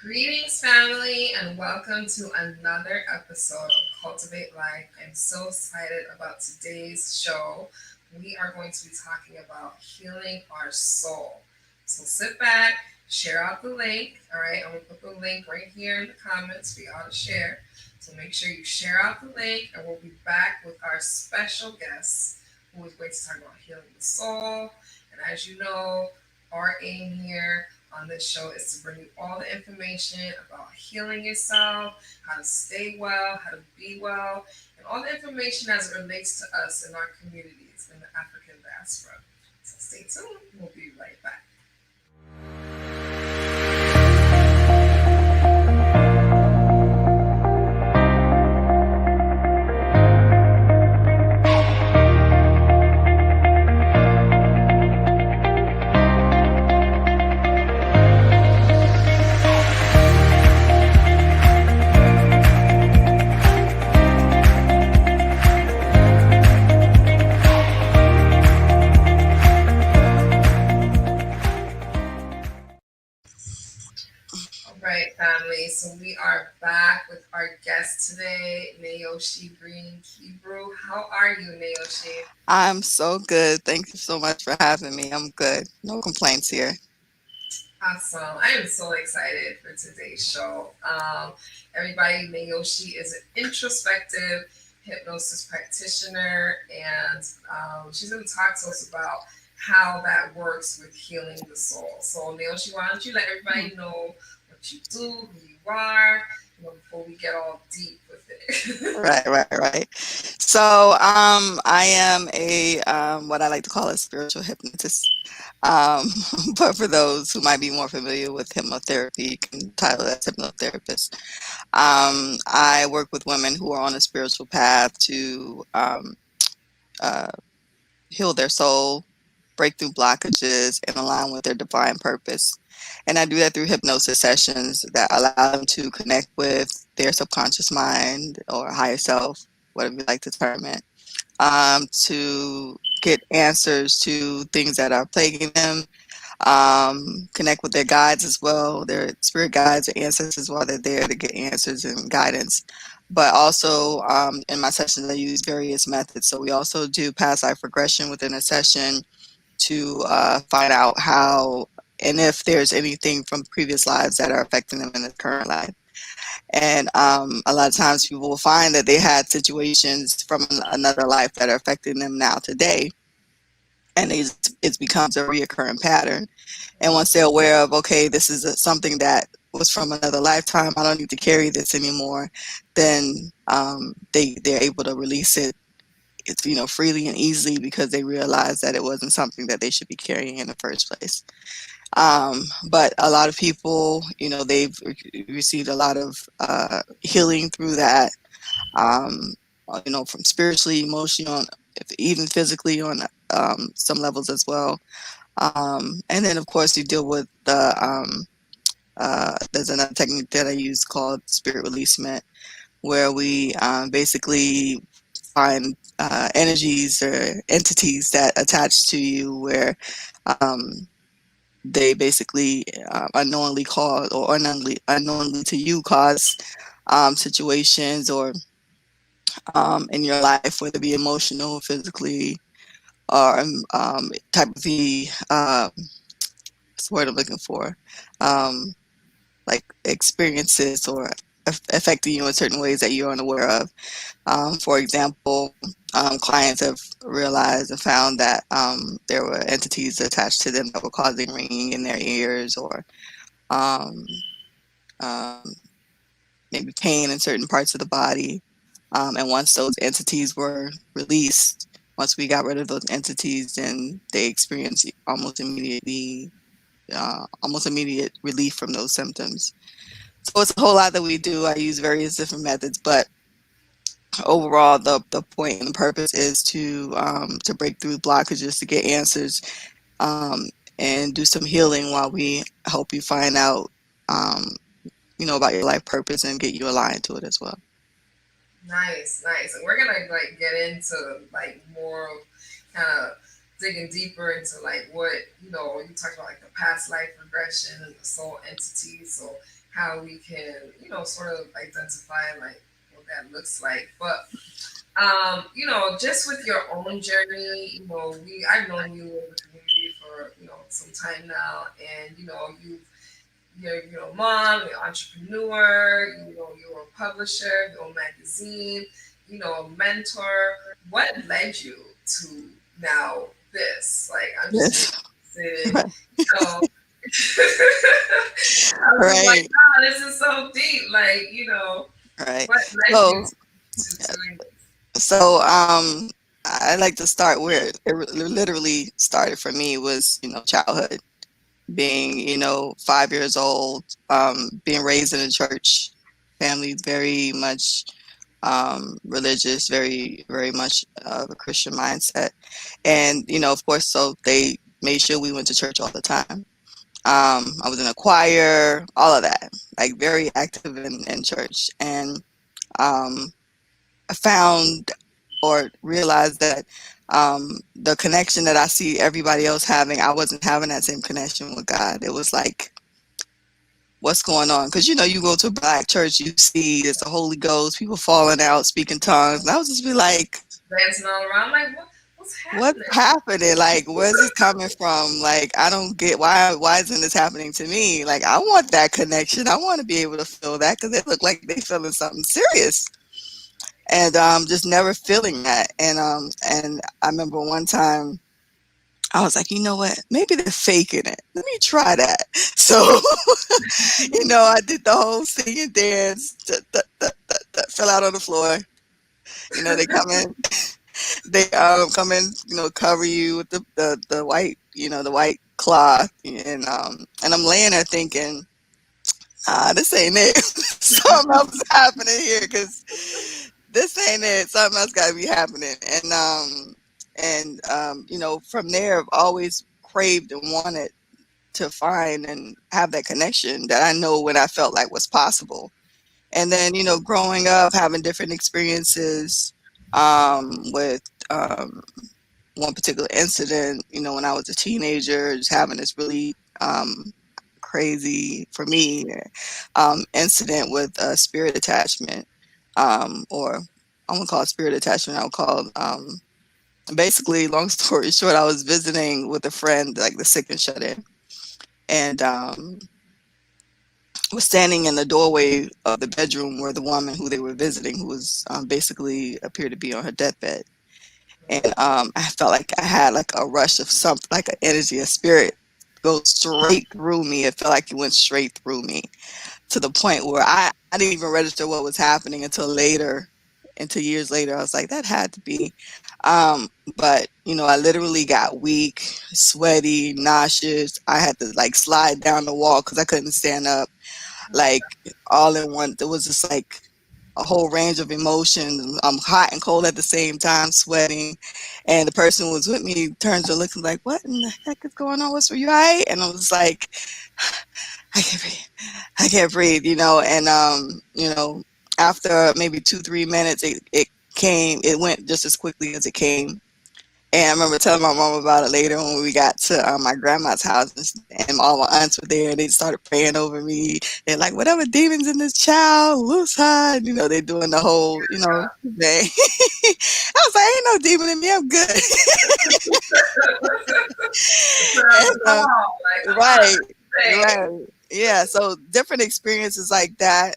Greetings, family, and welcome to another episode of Cultivate Life. I'm so excited about today's show. We are going to be talking about healing our soul. So sit back, share out the link. All right, I'm going to put the link right here in the comments for y'all to share. So make sure you share out the link, and we'll be back with our special guest who is going to talk about healing the soul. And as you know, our aim here on this show is to bring you all the information about healing yourself, how to stay well, how to be well, and all the information as it relates to us in our communities in the African diaspora. So stay tuned. We'll be right back. All right, family. So we are back with our guest today, Neoshi Green Kebreau. How are you, Neoshi? I'm so good. Thank you so much for having me. I'm good. No complaints here. Awesome. I am so excited for today's show. Everybody, Neoshi is an introspective hypnosis practitioner, and she's going to talk to us about how that works with healing the soul. So, Neoshi, why don't you let everybody know what you do, who you are, before we get all deep with it? Right. So, I am a what I like to call a spiritual hypnotist. Um, but for those who might be more familiar with hypnotherapy, you can title it as hypnotherapist. I work with women who are on a spiritual path to uh, heal their soul, break through blockages, and align with their divine purpose. And I do that through hypnosis sessions that allow them to connect with their subconscious mind or higher self, whatever you like to term it, to get answers to things that are plaguing them, connect with their guides as well, their spirit guides or ancestors while they're there to get answers and guidance. But also in my sessions, I use various methods. So we also do past life regression within a session to find out how and if there's anything from previous lives that are affecting them in the current life. And a lot of times people will find that they had situations from another life that are affecting them now today. And it becomes a reoccurring pattern. And once they're aware of, okay, this is something that was from another lifetime, I don't need to carry this anymore, then they're able to release it, freely and easily because they realize that it wasn't something that they should be carrying in the first place. But a lot of people, they've received a lot of healing through that, from spiritually, emotionally, even physically on some levels as well. And then, of course, you deal with there's another technique that I use called spirit releasement, where we basically find energies or entities that attach to you where um, they basically unknowingly cause or unknowingly to you cause situations or in your life, whether it be emotional, physically, or type of the what's the word I'm looking for? Um, like experiences or affecting you in certain ways that you're unaware of. For example, clients have realized and found that there were entities attached to them that were causing ringing in their ears or um, um, maybe pain in certain parts of the body. And once those entities were released, once we got rid of those entities, then they experience almost immediate relief from those symptoms. So it's a whole lot that we do. I use various different methods, but overall, the point and the purpose is to break through blockages, to get answers, um, and do some healing while we help you find out, um, about your life purpose and get you aligned to it as well. Nice, nice. And we're gonna get into more of kind of digging deeper into what you talked about, like the past life regression and the soul entity. So how we can, sort of identify like what that looks like. But just with your own journey, I've known you in the community for, some time now, and you're a mom, you're an entrepreneur, you're a publisher, you're a magazine, a mentor. What led you to now this? Like, I'm just really Yes. interested, you know. I was just like, Right. oh, this is so deep. Like, Right. what led you So, to doing this? so I like to start where it literally started for me was, childhood. Being, 5 years old, being raised in a church family, very much religious, very, very much of a Christian mindset. And, of course, so they made sure we went to church all the time. I was in a choir, all of that, like very active in church. And um, I found or realized that the connection that I see everybody else having, I wasn't having that same connection with God. It was like, what's going on? Because you go to a black church, you see there's the Holy Ghost, people falling out, speaking tongues, and I was just be like, Dancing all around, like, what's what's happening? happening? Like, where's this coming from? Like, I don't get why isn't this happening to me? Like, I want that connection. I want to be able to feel that because they look like they feeling something serious. And just never feeling that. And I remember one time I was like, you know what? Maybe they're faking it. Let me try that. So, I did the whole sing and dance, fell out on the floor. They come in, they come in, cover you with the white, the white cloth, and I'm laying there thinking, this ain't it. Something else is happening here because this ain't it. Something else got to be happening. And from there, I've always craved and wanted to find and have that connection that I know when I felt like was possible. And then, growing up, having different experiences with one particular incident, when I was a teenager, just having this really crazy, for me, incident with spirit attachment, or I won't call it spirit attachment, I would call it, basically, long story short, I was visiting with a friend, like the sick and shut in, and was standing in the doorway of the bedroom where the woman who they were visiting, who was basically appeared to be on her deathbed. And I felt like I had like a rush of something, like an energy, a spirit go straight through me. It felt like it went straight through me to the point where I didn't even register what was happening until later, until years later. I was like, that had to be. But, I literally got weak, sweaty, nauseous. I had to like slide down the wall because I couldn't stand up, like all in one. It was just like a whole range of emotions. I'm hot and cold at the same time, sweating. And the person who was with me turns and looks like, what in the heck is going on? What's for you, all right? And I was like, I can't breathe. I can't breathe, and after maybe 2, 3 minutes, it went just as quickly as it came. And I remember telling my mom about it later when we got to my grandma's house, and all my aunts were there, and they started praying over me. They're like, whatever demons in this child, loose her. And, they're doing the whole, thing. I was like, ain't no demon in me. I'm good. Put on the And, call, like, right, hey. right. Yeah. So different experiences like that.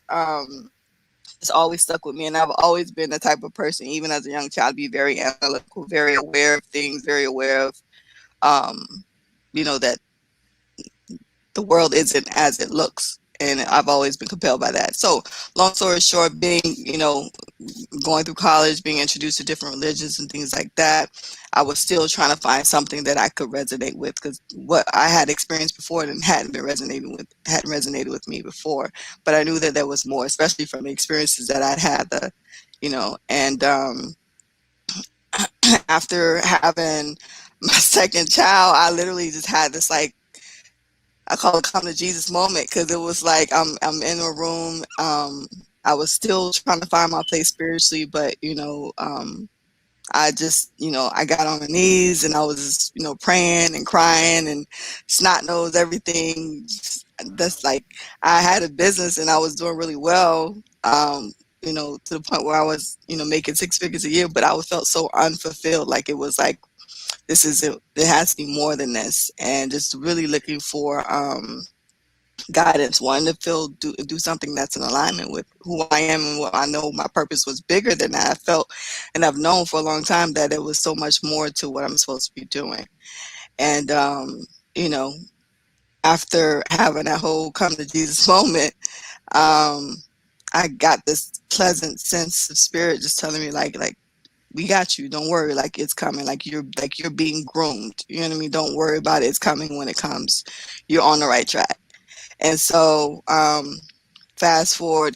It's always stuck with me, and I've always been the type of person, even as a young child, be very analytical, very aware of things, very aware of um, that the world isn't as it looks. And I've always been compelled by that. So, long story short, going through college, being introduced to different religions and things like that, I was still trying to find something that I could resonate with, because what I had experienced before and hadn't resonated with me before. But I knew that there was more, especially from the experiences that I'd had. And after having my second child, I literally just had this, like, I call it come to Jesus moment, because it was like I'm in a room. I was still trying to find my place spiritually, but I just, I got on my knees and I was, praying and crying and snot nose everything. That's like, I had a business and I was doing really well, to the point where I was, making six figures a year, but I felt so unfulfilled. Like it was like, this is it. It has to be more than this. And just really looking for, guidance, wanting to do something that's in alignment with who I am and what I know my purpose was bigger than that. I felt, and I've known for a long time that there was so much more to what I'm supposed to be doing. And you know, after having that whole come to Jesus moment, um, I got this pleasant sense of spirit just telling me like we got you. Don't worry. Like it's coming. Like you're being groomed. You know what I mean? Don't worry about it. It's coming when it comes. You're on the right track. And so, fast forward,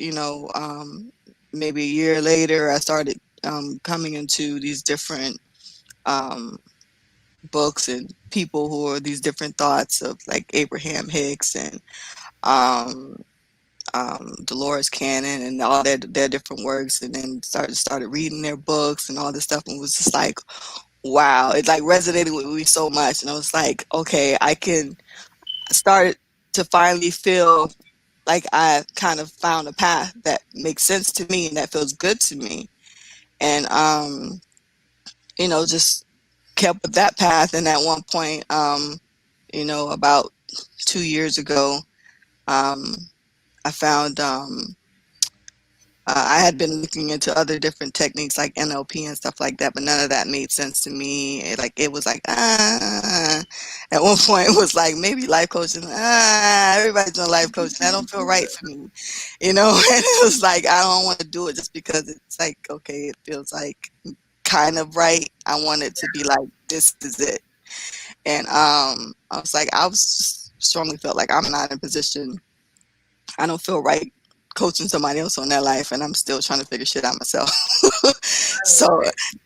maybe a year later, I started coming into these different um, books and people who are these different thoughts of like Abraham Hicks and um, Dolores Cannon and all their different works, and then started reading their books and all this stuff, and was just like, wow, it like resonated with me so much, and I was like, okay, I can start to finally feel like I kind of found a path that makes sense to me and that feels good to me. And just kept with that path. And at one point, about 2 years ago, um, I found I had been looking into other different techniques like NLP and stuff like that, but none of that made sense to me. It was like at one point it was like maybe life coaching. Everybody's doing life coaching. That don't feel right for me, And it was like I don't want to do it just because it's like okay, it feels like kind of right. I want it to be like this is it, and I was just strongly felt like I'm not in position. I don't feel right coaching somebody else on their life, and I'm still trying to figure shit out myself. So,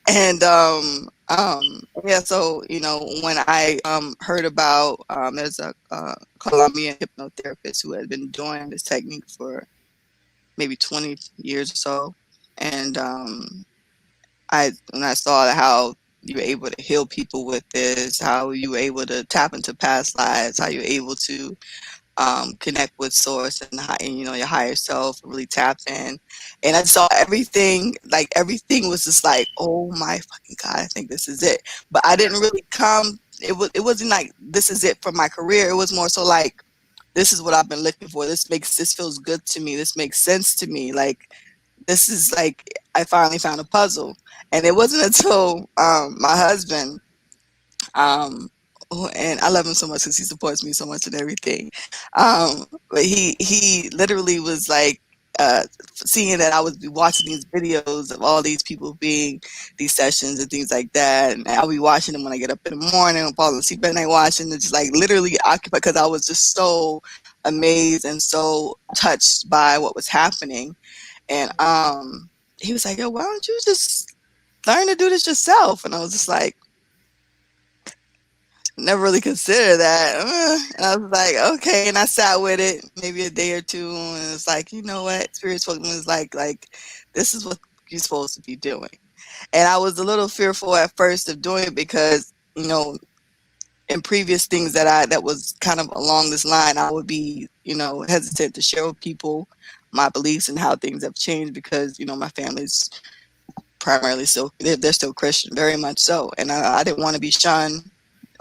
and yeah, so when I heard about there's a Colombian hypnotherapist who had been doing this technique for maybe 20 years or so, and I when I saw how you were able to heal people with this, how you were able to tap into past lives, how you're able to connect with source and your higher self, really tap in. And I saw everything, like everything was just like, oh my fucking God, I think this is it. But I didn't really it wasn't like this is it for my career. It was more so like this is what I've been looking for. This feels good to me. This makes sense to me. Like this is like I finally found a puzzle. And it wasn't until my husband and I love him so much because he supports me so much and everything. But he literally was like seeing that I was watching these videos of all these people being these sessions and things like that, and I'll be watching them when I get up in the morning, I'm falling asleep at night watching. It's just like literally occupied because I was just so amazed and so touched by what was happening. And he was like, "Yo, why don't you just learn to do this yourself?" And I was just like, never really considered that. And I was like, okay. And I sat with it maybe a day or two, and it's like, you know what? Spirit spoke to me, was like this is what you're supposed to be doing. And I was a little fearful at first of doing it because, in previous things that was kind of along this line, I would be, hesitant to share with people my beliefs and how things have changed because, my family's primarily still they're still Christian, very much so, and I didn't want to be shunned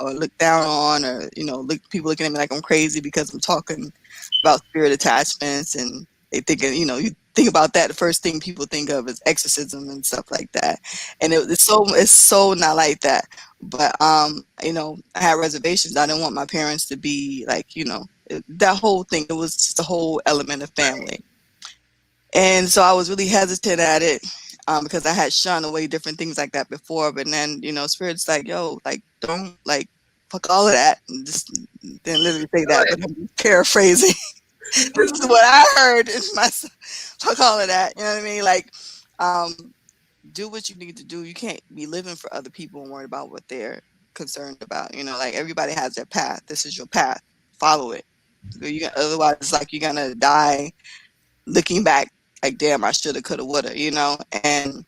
or looked down on, or people looking at me like I'm crazy because I'm talking about spirit attachments, and they thinking you think about that, the first thing people think of is exorcism and stuff like that, and it's so not like that. But I had reservations. I didn't want my parents to be like that whole thing. It was just a whole element of family. And so I was really hesitant at it because I had shunned away different things like that before. But then, Spirit's like, yo, like, don't, like, fuck all of that. And just didn't literally say that, but I'm paraphrasing. This is what I heard. It's my fuck all of that. You know what I mean? Like, um, do what you need to do. You can't be living for other people and worried about what they're concerned about. Like, everybody has their path. This is your path. Follow it. Otherwise, it's like you're going to die looking back like damn, I shoulda, coulda, woulda, and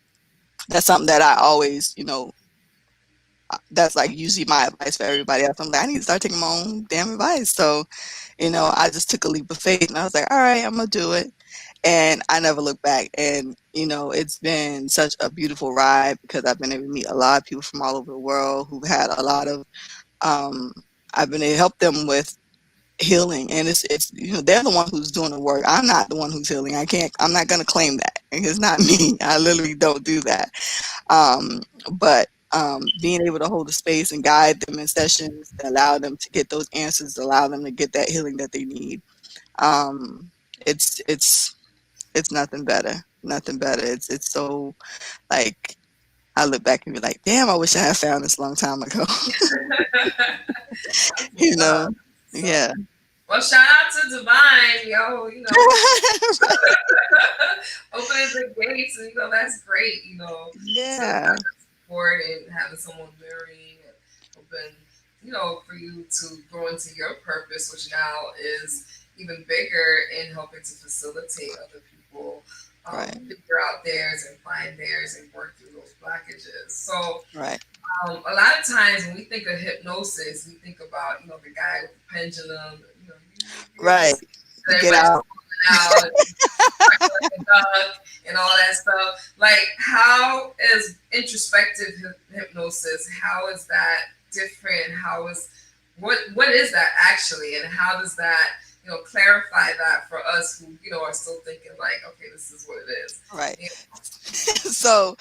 That's something that I always, that's like usually my advice for everybody else. I'm like, I need to start taking my own damn advice. So, I just took a leap of faith and I was like, all right, I'm gonna do it. And I never looked back. And, it's been such a beautiful ride because I've been able to meet a lot of people from all over the world who've had a lot of, um, I've been able to help them with healing. And it's, they're the one who's doing the work. I'm not the one who's healing. I'm not going to claim that. It's not me. I literally don't do that. Um, but being able to hold the space and guide them in sessions to allow them to get those answers, to allow them to get that healing that they need. Um, it's nothing better. Nothing better. It's so like I look back and be like, damn, I wish I had found this a long time ago. That's you what's know? up. Yeah. So, well, shout out to Divine, yo. Right. Opening the gates, and that's great. To have Yeah. that support and having someone mirroring and open, for you to grow into your purpose, which now is even bigger in helping to facilitate other people Right. figure out theirs and find theirs and work through those blockages. So Right. a lot of times when we think of hypnosis, we think about the guy with the pendulum. You hear Right. this, To and get everybody's out. falling out and like a duck and all that stuff. Like, how is introspective hypnosis? How is that different? What is that actually, and how does that clarify that for us who are still thinking like, okay, this is what it is. Right. You So,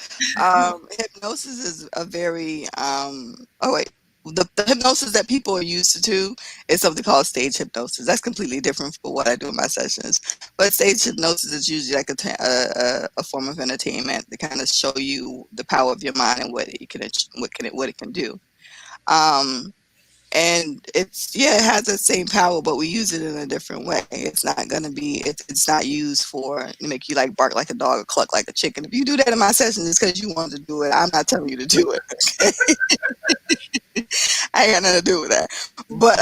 hypnosis is a very oh wait. The hypnosis that people are used to is something called stage hypnosis. That's completely different from what I do in my sessions. But stage hypnosis is usually like a form of entertainment to kind of show you the power of your mind and what it can do. Um, and it's yeah, it has the same power, but we use it in a different way. It's not going to be it's not used for to make you like bark like a dog or cluck like a chicken. If you do that in my session, it's because you want to do it. I'm not telling you to do it. I ain't got nothing to do with that. But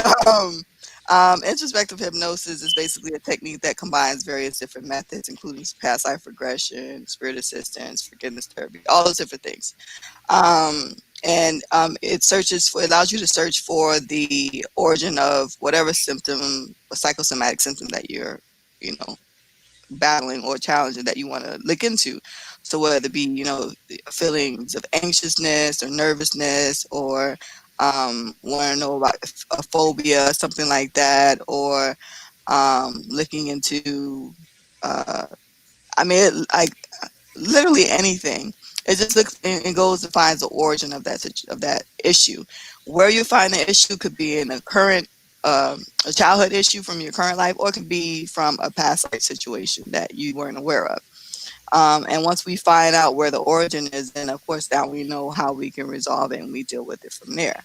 introspective hypnosis is basically a technique that combines various different methods, including past life regression, spirit assistance, forgiveness therapy, all those different things. um, and it allows you to search for the origin of whatever symptom or psychosomatic symptom that you're you know battling or challenging that you want to look into. So whether it be feelings of anxiousness or nervousness, or want to know about a phobia, something like that, or looking into uh, I mean like literally anything. It just looks and goes and finds the origin of of that issue. Where you find the issue could be in a childhood issue from your current life, or it could be from a past life situation that you weren't aware of. And once we find out where the origin is, then of course now we know how we can resolve it and we deal with it from there.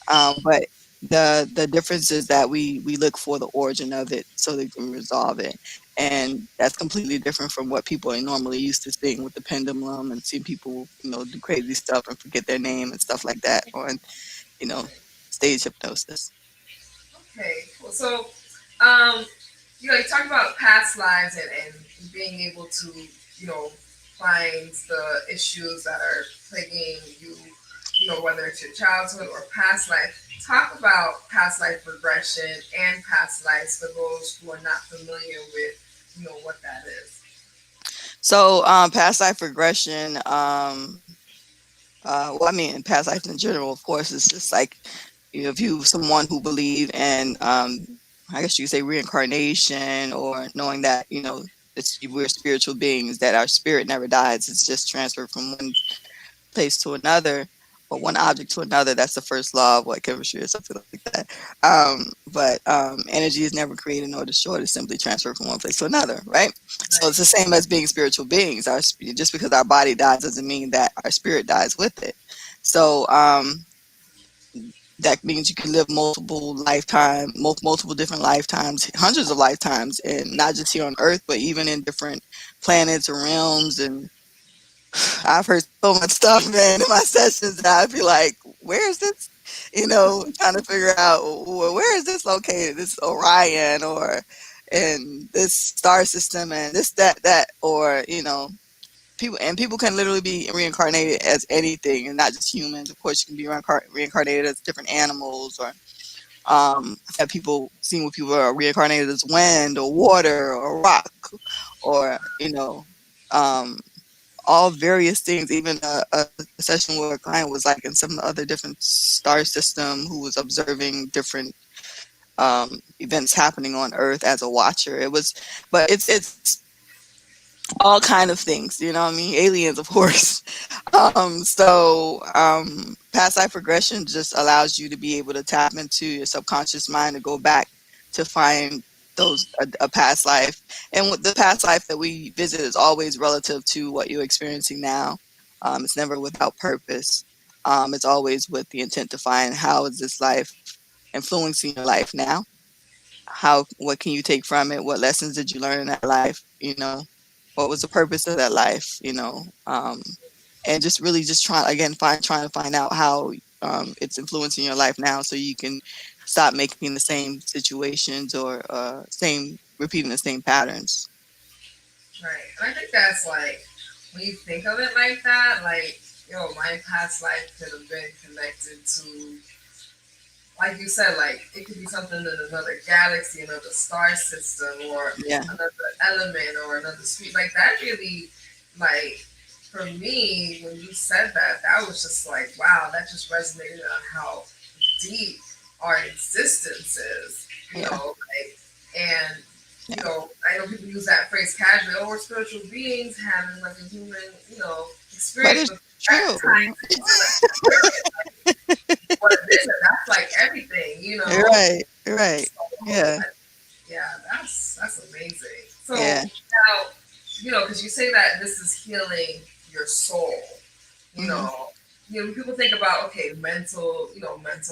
But the difference is that we look for the origin of it so they can resolve it, and that's completely different from what people are normally used to seeing with the pendulum and seeing people do crazy stuff and forget their name and stuff like that on you know stage hypnosis. Okay, cool. So, um, you talk about past lives and being able to, find the issues that are plaguing you, whether it's your childhood or past life. Talk about past life regression and past lives for those who are not familiar with, what that is. So past life regression, well, I mean, past life in general, of course, is just like, if you someone who believe in, I guess you could say reincarnation, or knowing that, we're spiritual beings, that our spirit never dies. It's just transferred from one place to another, or one object to another. That's the first law of what chemistry or something like that. But energy is never created nor destroyed. It's simply transferred from one place to another, right? So Right. it's the same as being spiritual beings. Just because our body dies doesn't mean that our spirit dies with it. So that means you can live multiple different lifetimes, hundreds of lifetimes, and not just here on Earth, but even in different planets or realms. And I've heard so much stuff, man, in my sessions that I'd be like, where is this? Trying to figure out, where is this located? This Orion, or in this star system, and this, that, or, people can literally be reincarnated as anything and not just humans. Of course, you can be reincarnated as different animals, or I've had people seen where people are reincarnated as wind or water or rock, or um, all various things. Even a session where a client was like in some other different star system who was observing different events happening on Earth as a watcher. It was, but it's all kind of things, you know what I mean? Aliens, of course. Past life regression just allows you to be able to tap into your subconscious mind to go back to find those a past life. And with the past life that we visit is always relative to what you're experiencing now. It's never without purpose. It's always with the intent to find how is this life influencing your life now? What can you take from it? What lessons did you learn in that life? What was the purpose of that life? And just really just trying to find out how it's influencing your life now, so you can stop making the same situations or same repeating the same patterns. Right. And I think that's like, when you think of it like that, like, my past life could have been connected to, like you said, like it could be something in another galaxy, another star system, or Yeah, another element, or another street. Like that really, like, for me, when you said that, that was just like, wow, that just resonated on how deep our existence is, yeah, and yeah. I know people use that phrase casually, oh, we're spiritual beings having like a human, But experience, it's but that true. ties into like what it is, and that's like everything, Right, right. So, Yeah, yeah, that's amazing. So yeah. now, because you say that this is healing your soul, you Hmm. know, when people think about, okay, mental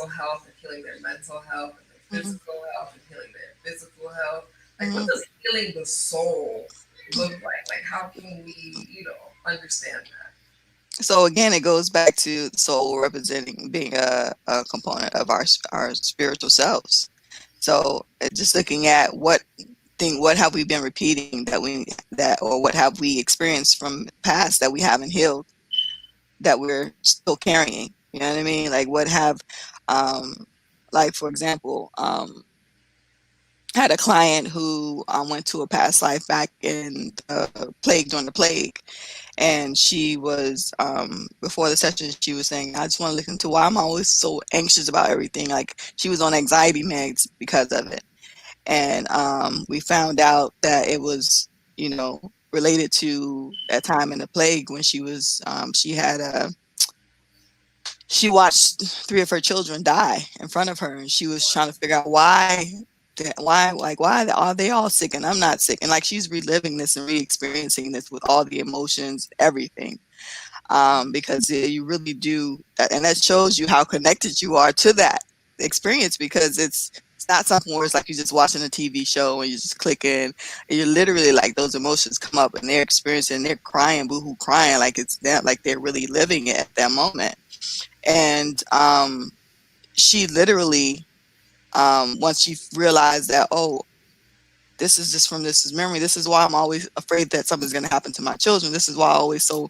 health and healing their mental health, and their Hmm. physical health and healing their physical health. Like, what Hmm. does healing the soul look like? Like, how can we, understand that? So again, it goes back to the soul representing being a component of our spiritual selves. So just looking at what have we been repeating or what have we experienced from the past that we haven't healed, that we're still carrying. You know what I mean? Like what have, um, like for example, I had a client who went to a past life back in the plague during the plague, and she was before the session she was saying, I just want to look into why I'm always so anxious about everything. Like she was on anxiety meds because of it. And we found out that it was, related to that time in the plague when she watched three of her children die in front of her, and she was trying to figure out why are they all sick and I'm not sick, and like she's reliving this and re-experiencing this with all the emotions, everything. Because you really do that, and that shows you how connected you are to that experience, because it's not something where it's like you're just watching a TV show and you're just clicking, and you're literally like those emotions come up and they're experiencing, they're crying, boohoo crying, like it's them, like they're really living it at that moment. And she literally, once she realized that, oh, this is just from this is memory. This is why I'm always afraid that something's going to happen to my children. This is why I always so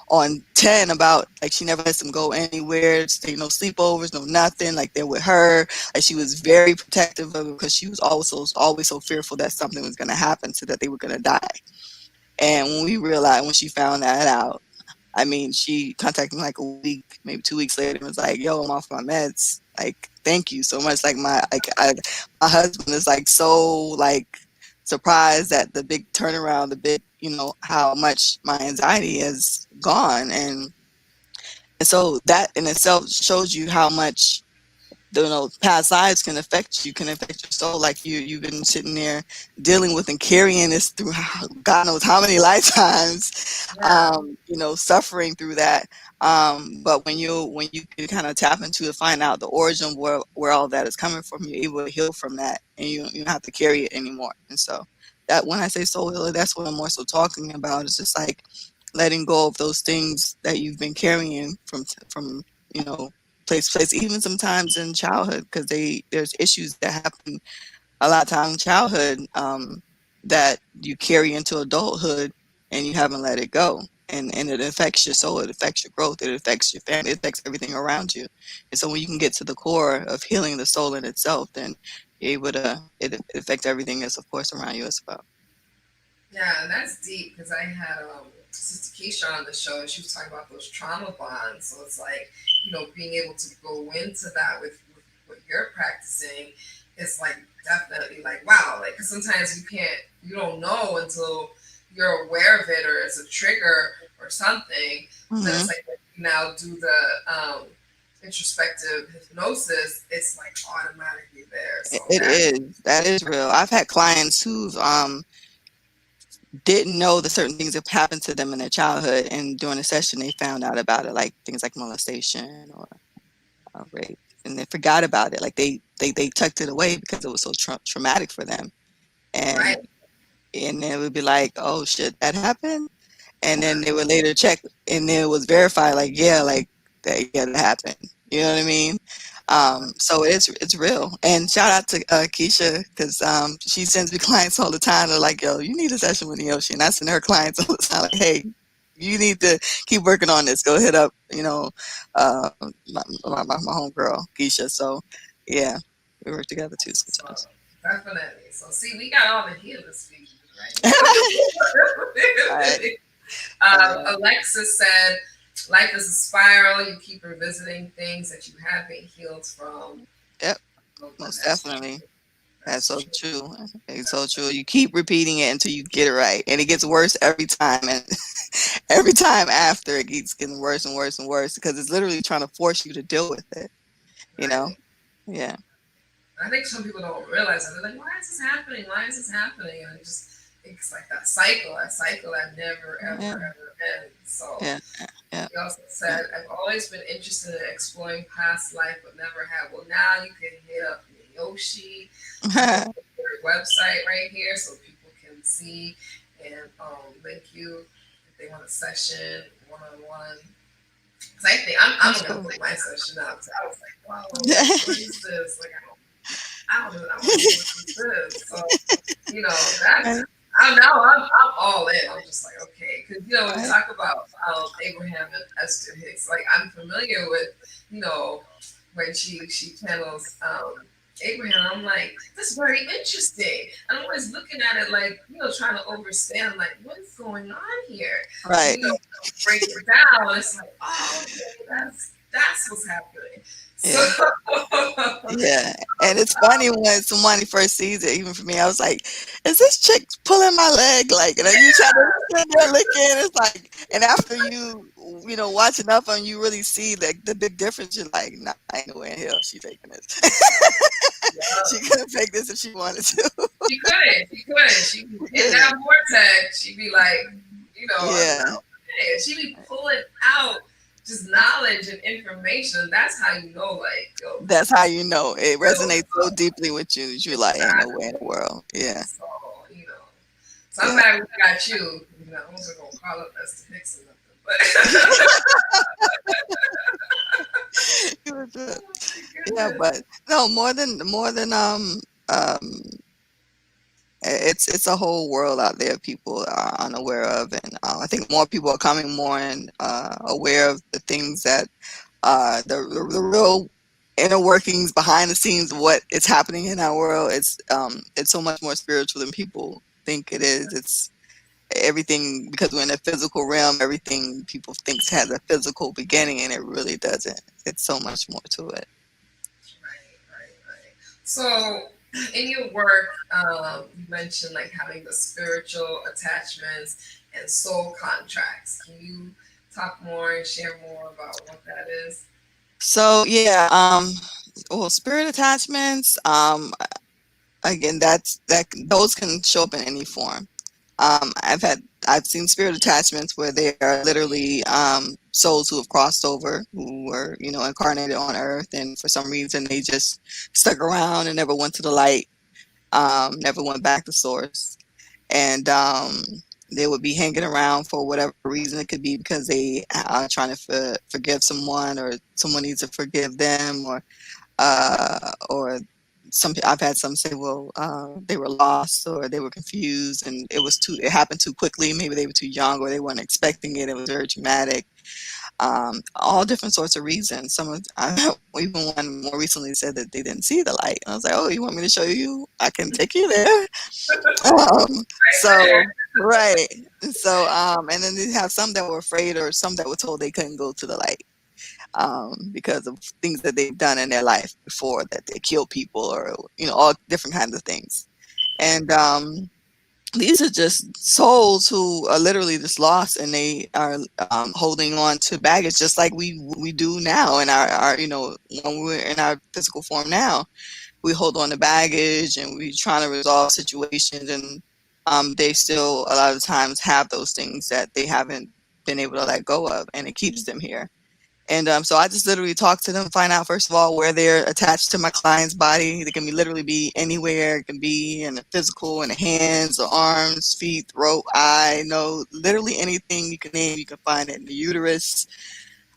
on 10 about, like, she never lets them go anywhere, stay no sleepovers, no nothing. Like they're with her. Like she was very protective of it because she was always so fearful that something was going to happen, so that they were going to die. And when she found that out, I mean, she contacted me like a week, maybe 2 weeks later, and was like, "Yo, I'm off my meds. Like, thank you so much." Like my husband is like so like surprised at the big turnaround, how much my anxiety has gone, and so that in itself shows you how much past lives can affect you, can affect your soul. Like you've been sitting there dealing with and carrying this through God knows how many lifetimes, Yeah. suffering through that. But when you can kind of tap into to find out the origin where all that is coming from, you're able to heal from that, and you don't have to carry it anymore. And so that, when I say soul healer, that's what I'm more so talking about. It's just like letting go of those things that you've been carrying from you know place, even sometimes in childhood, because there's issues that happen a lot of time in childhood, that you carry into adulthood and you haven't let it go. and it affects your soul, it affects your growth, it affects your family, it affects everything around you. And so when you can get to the core of healing the soul in itself, then you're able to it affects everything that's of course around you as well. Yeah, and that's deep because I had Sister Keisha on the show, and she was talking about those trauma bonds. So it's like, being able to go into that with what you're practicing is like definitely like wow, like because sometimes you don't know until you're aware of it or it's a trigger or something. But then Hmm. it's like when you now do the introspective hypnosis, it's like automatically there. So It that is. That is real. I've had clients who've didn't know the certain things that happened to them in their childhood, and during a session they found out about it, like things like molestation or rape, and they forgot about it. Like they tucked it away because it was so traumatic for them, and right, and it would be like, oh shit, that happened, and then they would later check, and then it was verified, like yeah, like that, yeah, that happened. You know what I mean? So it's real. And shout out to Keisha because she sends me clients all the time. They're like, "Yo, you need a session with Neoshi," and I send her clients all the time, like, "Hey, you need to keep working on this. Go hit up, my homegirl Keisha." So yeah, we work together too so sometimes. definitely. So see, we got all the healers speaking right Right, now. right. Alexis said, "Life is a spiral. You keep revisiting things that you have been healed from." Yep, And most that's definitely. That's that's so true. true. It's so That's true. You keep repeating it until you get it right, and it gets worse every time. And every time after, it keeps getting worse and worse and worse because it's literally trying to force you to deal with it. You know? right. Yeah. I think some people don't realize that. They're like, "Why is this happening? Why is this happening?" And it's like that cycle that never, Yeah. ever, ever ends. So Yeah. Yeah. he also Yeah. said, "I've always been interested in exploring past life, but never have." Well, now you can hit up Neoshi. I'm going to put their website right here so people can see and link you if they want a session one on one. Because I think I'm That's going to cool. put my session out. Because I was like, "Whoa, like what is this? Like I don't know what this is." So that's Right. I'm all in. I'm just like, okay, because when we Right. talk about Abraham and Esther Hicks, like I'm familiar with you know when she channels Abraham. I'm like, this is very interesting. I'm always looking at it like trying to understand like what is going on here. Right. You know, break it down. It's like, oh, okay, that's what's happening. So Yeah. Yeah. And it's funny when somebody first sees it, even for me, I was like, is this chick pulling my leg? Like, and then you try to sit there looking, it's like, and after watch enough and you really see like the big difference, you're like, nah, ain't no way in hell she faking this. She yeah. couldn't fake this if she wanted to. She couldn't. She couldn't. She be She in that couldn't. vortex. She'd be like, I'm Yeah. like, okay. She'd be pulling out just knowledge and information. That's how you know, like, yo, That's how you know it real resonates so stuff. deeply with you that you're like, ain't no way in Exactly. the world. Yeah. So, you know. So I'm Yeah. glad we got you. I wasn't gonna call up Esther Hicks or nothing, but You were good. oh my Yeah, goodness. but no, more than um it's a whole world out there people are unaware of, and I think more people are coming more and aware of the things that the real inner workings behind the scenes of what is happening in our world. It's so much more spiritual than people think it is. It's everything because we're in a physical realm. Everything people thinks has a physical beginning, and it really doesn't. It's so much more to it. Right. So, in your work, you mentioned like having the spiritual attachments and soul contracts. Can you talk more and share more about what that is? So yeah, well, spirit attachments. Again, those can show up in any form. I've seen spirit attachments where they are literally souls who have crossed over, who were incarnated on Earth, and for some reason they just stuck around and never went to the light, never went back to source, and they would be hanging around for whatever reason. It could be because they are trying to forgive someone, or someone needs to forgive them, or I've had some say, well, they were lost or they were confused, and it happened too quickly. Maybe they were too young or they weren't expecting it. It was very traumatic. All different sorts of reasons. Even one more recently said that they didn't see the light. And I was like, oh, you want me to show you? I can take you there. Right there. So right. And then they have some that were afraid or some that were told they couldn't go to the light because of things that they've done in their life before, that they kill people or all different kinds of things. And these are just souls who are literally just lost, and they are holding on to baggage, just like we do now in our when we're in our physical form now. We hold on to baggage and we trying to resolve situations, and they still a lot of times have those things that they haven't been able to let go of, and it keeps them here. And so I just literally talk to them, find out first of all where they're attached to my client's body. They can literally be anywhere. It can be in the physical, in the hands, the arms, feet, throat, eye, nose, literally anything you can name. You can find it in the uterus.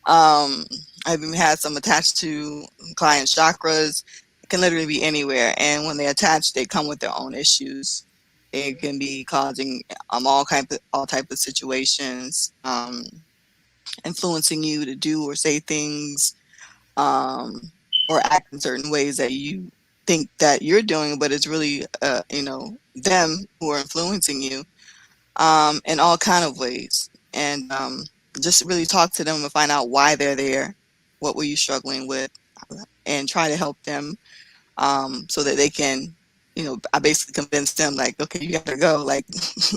Um, I've even had some attached to client chakras. It can literally be anywhere. And when they attach, they come with their own issues. It can be causing all type of situations. Influencing you to do or say things, or act in certain ways that you think that you're doing, but it's really, them who are influencing you, in all kind of ways. And just really talk to them and find out why they're there. What were you struggling with? And try to help them, so that they can, I basically convince them like, okay, you gotta go. Like,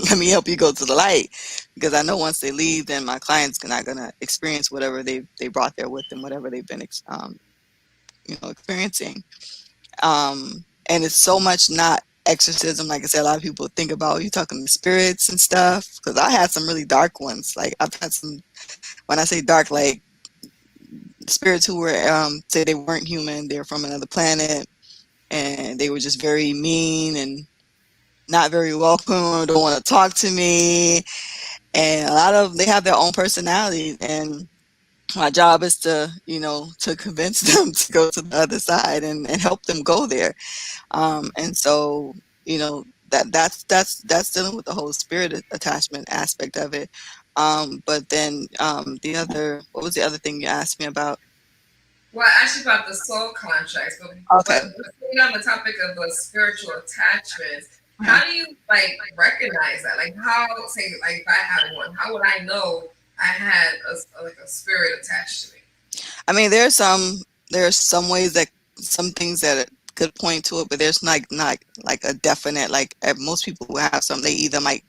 let me help you go to the light, because I know once they leave, then my clients are not gonna experience whatever they brought there with them, whatever they've been, experiencing. And it's so much not exorcism. Like I said, a lot of people think about you talking to spirits and stuff. Because I had some really dark ones. Like I've had some. When I say dark, like spirits who were say they weren't human, they're from another planet, and they were just very mean and not very welcome, or don't want to talk to me. And a lot of they have their own personality, and my job is to to convince them to go to the other side, and help them go there. And so that's dealing with the whole spirit attachment aspect of it. But then the other what was the other thing you asked me about? Well, actually about the soul contracts, Okay. but staying on the topic of the spiritual attachments, Uh-huh. how do you like recognize that? Like how say like if I had one, how would I know I had like a spirit attached to me? I mean, there's some ways that some things that could point to it, but there's not like a definite, like most people who have some, they either might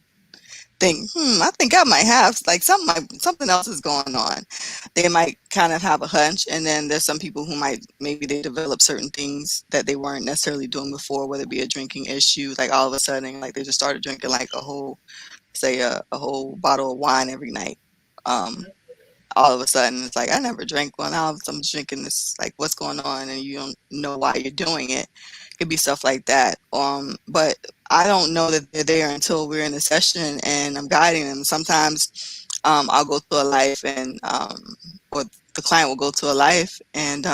think, I think I might have like something else is going on. They might kind of have a hunch, and then there's some people who might maybe they develop certain things that they weren't necessarily doing before, whether it be a drinking issue, like all of a sudden, like they just started drinking like a whole bottle of wine every night. Um, all of a sudden it's like I never drank one. Now I'm drinking this. Like, what's going on? And you don't know why you're doing it. It could be stuff like that. But I don't know that they're there until we're in a session and I'm guiding them. Sometimes I'll go to a life, and or the client will go to a life, and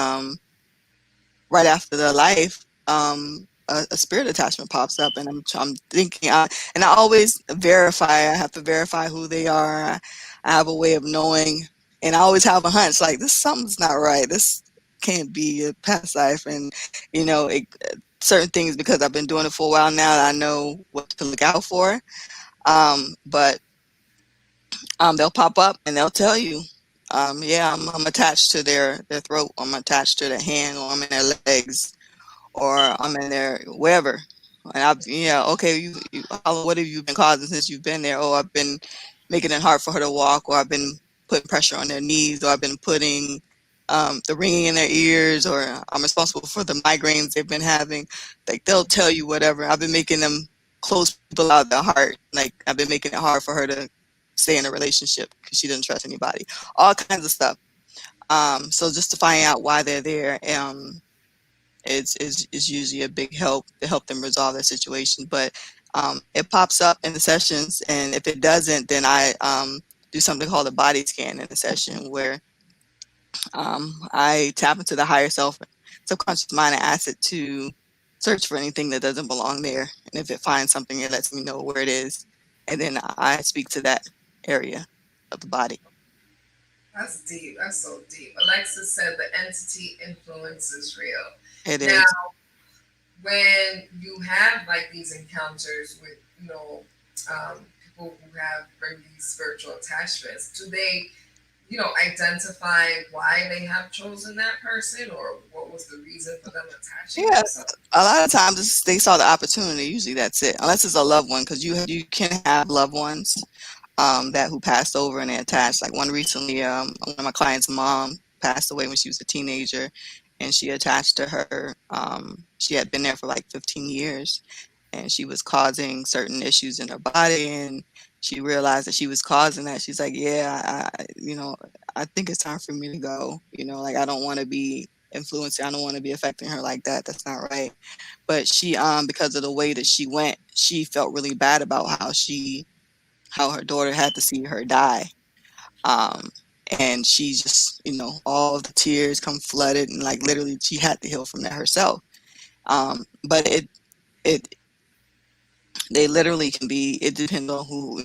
right after the life, a spirit attachment pops up, and I'm thinking, and I always verify. I have to verify who they are. I have a way of knowing, and I always have a hunch like this something's not right. This can't be a past life, and certain things, because I've been doing it for a while now. I know what to look out for. But they'll pop up and they'll tell you, yeah, I'm attached to their throat. I'm attached to their hand, or I'm in their legs, or I'm in there wherever. And okay, what have you been causing since you've been there? Oh, I've been making it hard for her to walk, or I've been putting pressure on their knees, or I've been putting the ringing in their ears, or I'm responsible for the migraines they've been having. Like, they'll tell you whatever. I've been making them close people out of their heart. Like, I've been making it hard for her to stay in a relationship because she doesn't trust anybody. All kinds of stuff. So just to find out why they're there, is usually a big help to help them resolve their situation. But it pops up in the sessions, and if it doesn't, then I do something called a body scan in the session, where I tap into the higher self, subconscious mind, and ask it to search for anything that doesn't belong there. And if it finds something, it lets me know where it is. And then I speak to that area of the body. That's deep. That's so deep. Alexis said the entity influence is real. It Now, is. when you have like these encounters with, people who have bring these spiritual attachments, do they, identify why they have chosen that person or what was the reason for them attaching Yeah, themselves? a lot of times they saw the opportunity. Usually that's it, unless it's a loved one, because you can have loved ones that who passed over and they attached. Like one recently, one of my clients' mom passed away when she was a teenager, and she attached to her. She had been there for like 15 years, and she was causing certain issues in her body, and she realized that she was causing that. She's like, yeah, I think it's time for me to go. Like I don't want to be influencing. I don't want to be affecting her like that. That's not right. But she, because of the way that she went, she felt really bad about how her daughter had to see her die. Um, and she just, all of the tears come flooded, and like literally she had to heal from that herself. But it, they literally can be, it depends on who,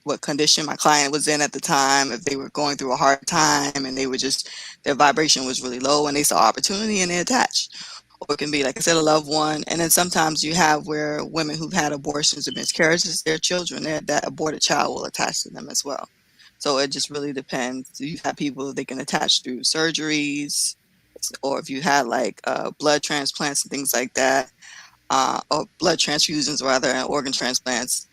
what condition my client was in at the time. If they were going through a hard time and they were just, their vibration was really low and they saw opportunity and they attached. Or it can be, like I said, a loved one. And then sometimes you have where women who've had abortions or miscarriages, their children, that aborted child will attach to them as well. So it just really depends. You have people they can attach through surgeries, or if you had like blood transplants and things like that, or blood transfusions rather, and organ transplants.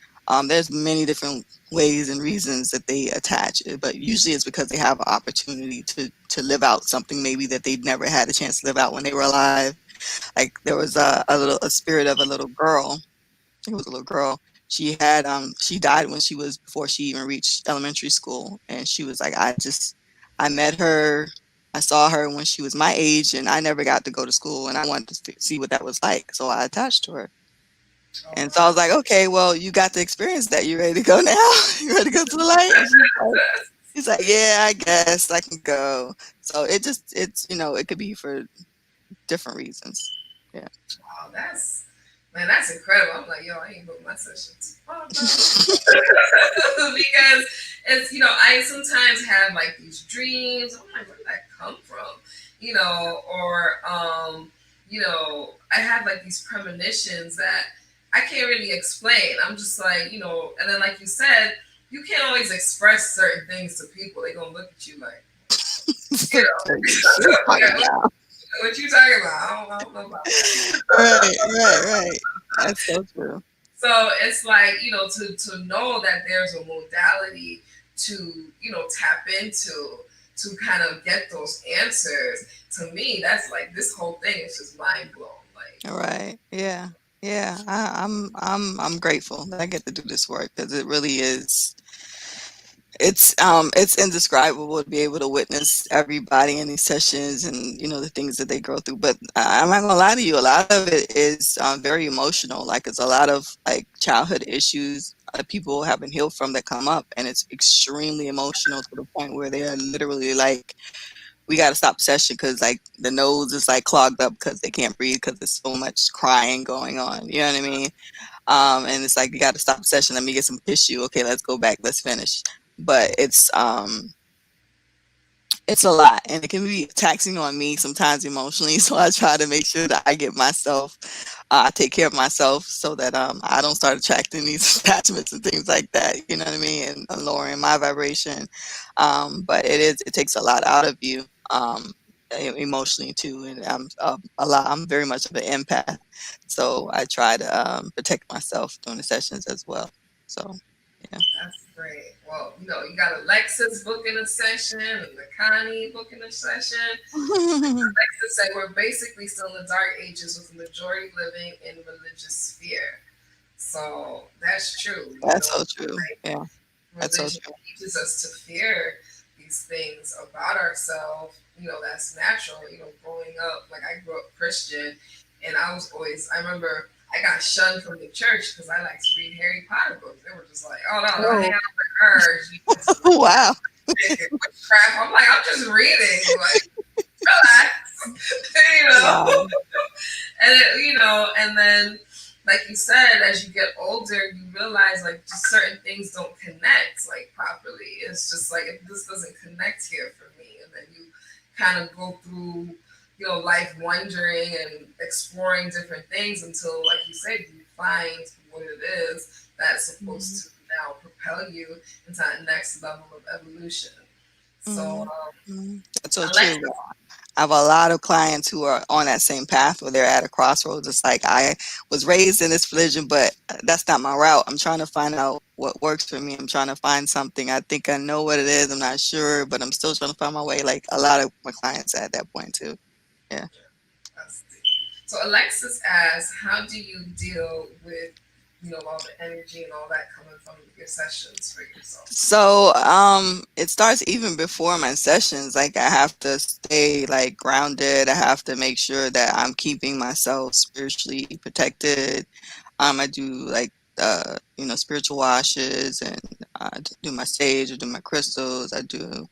There's many different ways and reasons that they attach it, but usually it's because they have an opportunity to live out something maybe that they'd never had a chance to live out when they were alive. Like there was a spirit of a little girl. It was a little girl. She died when she was before she even reached elementary school, and she was like, I met her. I saw her when she was my age, and I never got to go to school, and I wanted to see what that was like. So I attached to her. Oh And so I wow. was like, okay, well, you got to experience that. You ready to go now? You ready to go to the light? And she's like, yeah, I guess I can go. So it could be for different reasons. Yeah. Wow, that's incredible. I'm like, yo, I ain't booked my session tomorrow. Because it's, I sometimes have like these dreams. I'm like, where did that come from? Or I have like these premonitions that I can't really explain. I'm just like, and then like you said, you can't always express certain things to people. They gonna look at you like, you know, like, what you talking about? I don't know about that. Right, right, right. That's so true. So it's like, to know that there's a modality to, tap into to kind of get those answers. To me, that's like this whole thing is just mind blown. Like, All right. Yeah. Yeah. I'm grateful that I get to do this work because it really is. It's indescribable to be able to witness everybody in these sessions and the things that they go through. But I'm not gonna lie to you, a lot of it is very emotional. Like it's a lot of like childhood issues that people haven't healed from that come up, and it's extremely emotional to the point where they are literally like, we got to stop the session because like the nose is like clogged up because they can't breathe because there's so much crying going on. You know what I mean? And it's like, you got to stop the session. Let me get some tissue. Okay, let's go back. Let's finish. But it's a lot, and it can be taxing on me sometimes emotionally. So I try to make sure that I get myself, I take care of myself so that I don't start attracting these attachments and things like that. You know what I mean? And lowering my vibration. But it takes a lot out of you. Emotionally too, and I'm very much of an empath, so I try to protect myself during the sessions as well. So yeah. that's great. Well, you got Alexis booking a session and the Connie booking a session. Alexis said we're basically still in the dark ages with the majority living in religious fear. So that's true. That's so true. Yeah, that's so Religion true. teaches us to fear these things about ourselves. That's natural. Growing up, like I grew up Christian, and I remember I got shunned from the church because I like to read Harry Potter books. They were just like, oh no, don't hang Oh, out with her. She's wow. witchcraft. I'm like, I'm just reading. Like, relax, you know. Wow. And and then like you said, as you get older, you realize like just certain things don't connect like properly. It's just like if this doesn't connect here for me, and then you kind of go through life wondering and exploring different things until, like you said, you find what it is that's supposed Mhm. to now propel you into that next level of evolution. So Mhm. Mhm. That's so true. Alexa. I have a lot of clients who are on that same path where they're at a crossroads. It's like I was raised in this religion, but that's not my route. I'm trying to find out what works for me. I'm trying to find something. I think I know what it is. I'm not sure, but I'm still trying to find my way. Like a lot of my clients at that point too. Yeah. I see. So Alexis asks, how do you deal with, all the energy and all that coming from your sessions for yourself? So, it starts even before my sessions. Like I have to stay like grounded. I have to make sure that I'm keeping myself spiritually protected. I do like spiritual washes and do my sage, I do my crystals. I do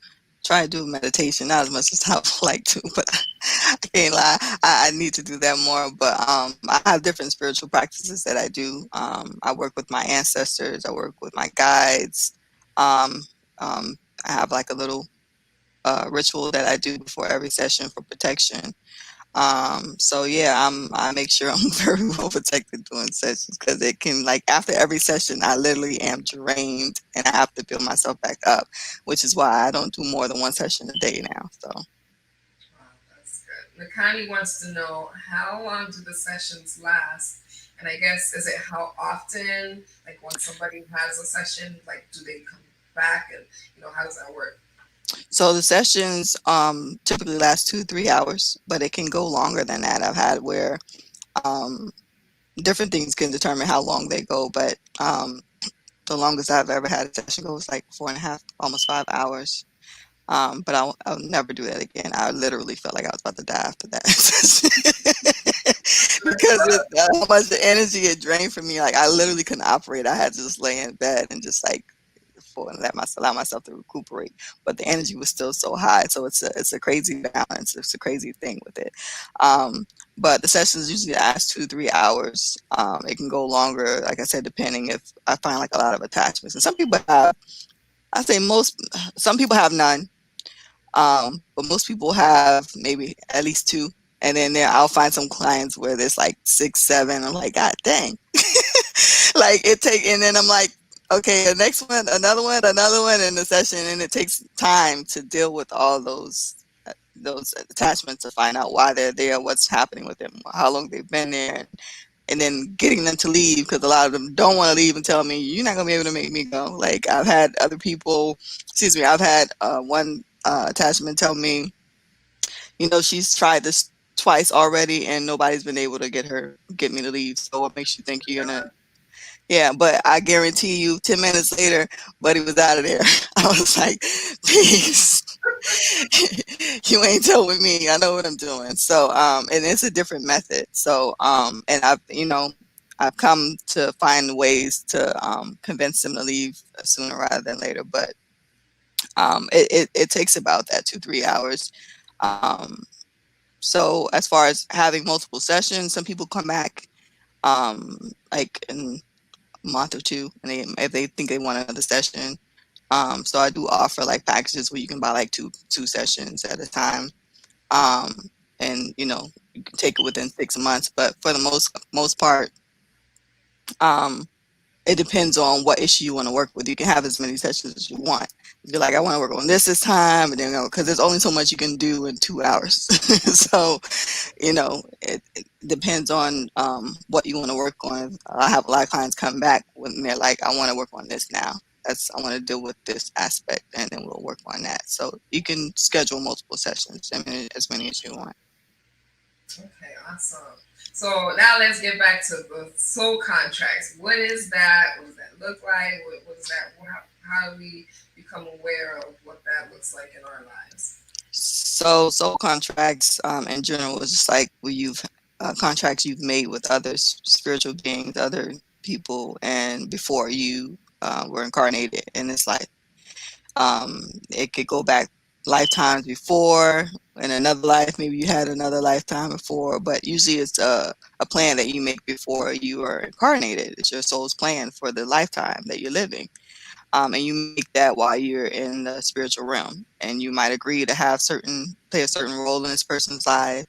try to do meditation, not as much as I would like to, but I can't lie. I need to do that more. But I have different spiritual practices that I do. I work with my ancestors. I work with my guides. Um, I have like a little ritual that I do before every session for protection. So yeah, I make sure I'm very well protected during sessions because it can like after every session I literally am drained and I have to build myself back up, which is why I don't do more than one session a day now. So Wow, that's good. Nakani wants to know, how long do the sessions last? And I guess, is it how often? Like when somebody has a session, like do they come back, and how does that work? the sessions typically last 2 3 hours, but it can go longer than that. I've had where um different things can determine how long they go, but the longest I've ever had a session go was like 4.5, almost 5 hours. But I'll never do that again. I literally felt like I was about to die after that because how much the energy it drained from me. Like I literally couldn't operate. I had to just lay in bed and just like and allow myself to recuperate. But the energy was still so high, so it's a crazy balance. It's a crazy thing with it. Um, but the sessions usually last 2 3 hours. It can go longer, like I said, depending if I find like a lot of attachments. And some people have, I say most, some people have none, but most people have maybe at least two. And then I'll find some clients where there's like 6 7. I'm like, God dang. Like it take, and then I'm like, okay, the next one, another one in the session. And it takes time to deal with all those attachments to find out why they're there, what's happening with them, how long they've been there, and then getting them to leave because a lot of them don't want to leave and tell me you're not gonna be able to make me go. Like I've had other people, excuse me, I've had one attachment tell me, she's tried this twice already and nobody's been able to get me to leave. So what makes you think you're gonna? Yeah, but I guarantee you, 10 minutes later, Buddy was out of there. I was like, peace. You ain't telling me. I know what I'm doing. So, and it's a different method. So, and I've come to find ways to convince them to leave sooner rather than later. But it takes about that 2 3 hours. Um, so as far as having multiple sessions, some people come back like in a month or two, and if they think they want another session. So I do offer like packages where you can buy like two sessions at a time. Um, and you can take it within 6 months, but for the most part, um, it depends on what issue you want to work with. You can have as many sessions as you want. You're like, I want to work on this time, and then because there's only so much you can do in 2 hours. So it depends on what you want to work on. I have a lot of clients come back when they're like, I want to work on this now. I want to deal with this aspect, and then we'll work on that. So you can schedule multiple sessions, as many as you want. Okay, awesome. So now let's get back to the soul contracts. What is that? What does that look like? What is that? How do we become aware of what that looks like in our lives? So soul contracts, in general, is just like where you've contracts you've made with other spiritual beings, other people, and before you were incarnated in this life. It could go back. lifetimes before. In another life, maybe you had another lifetime before, but usually it's a plan that you make before you are incarnated. It's your soul's plan for the lifetime that you're living. And you make that while you're in the spiritual realm. And you might agree to have play a certain role in this person's life,